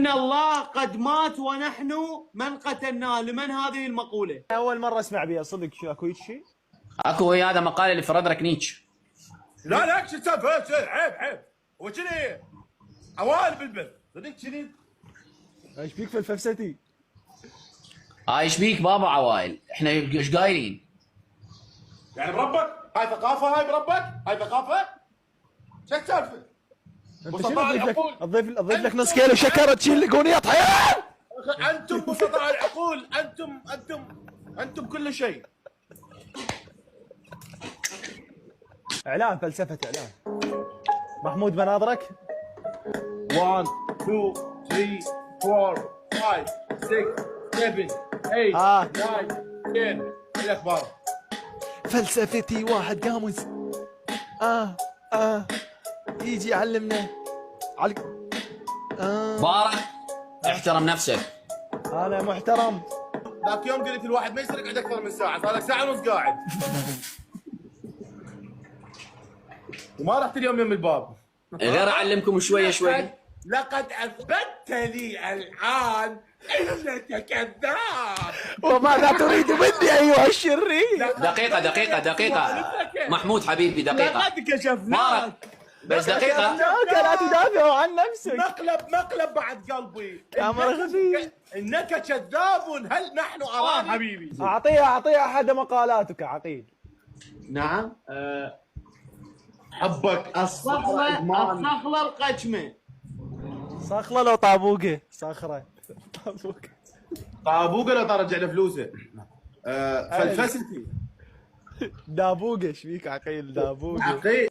الله قد مات ونحن من قتلناه. لمن هذه المقولة؟ اول مرة اسمع بيها صدق. شو اكو شيء؟ اكو هذا مقال اللي فرد نيتش. لا شو السالفة؟ عيب هو كذي عوائل بالبث صدق كذي. ايش بيك في الفلسفتي؟ ايش بيك بابا عوائل؟ احنا ايش قايلين؟ يعني بربك هاي ثقافة؟ هاي بربك هاي ثقافة؟ شو السالفة؟ انت شنو اضيف لك نص كيلو شكر تشيل لي قونية حياه؟ انتم بسطاء العقول، انتم كل شيء. اعلان فلسفة اعلان. محمود بناظرك. 1 2 3 4 5 6 7 8 9 10. ايه الاخبار؟ فلسفتي واحد قاموس. يجي يعلمنا بارك احترم نفسك. انا محترم. ذاك يوم قلت الواحد ما يسرق عندك اكثر من ساعه، صار لك ساعه ونص قاعد. وما رحت اليوم يم الباب. غير اعلمكم شوي. لقد اثبتت لي الان انك كذاب. وماذا تريد مني ايها الشرير؟ دقيقة محمود حبيبي دقيقة. لقد كشفناك. بس دقيقة. لا تدافع عن نفسك. مقلب بعد قلبي. كاميرا خفيف. انك كذاب. هل نحن اراه حبيبي؟ اعطيها احد مقالاتك عقيل. نعم. حبك الصخلة القجمة. صخلة لو طابوقة صخرة. طابوقه لو ترجع له فلوسه. فلفستي. دابوقة ايش فيك عقيل؟ دابوقة عقيل.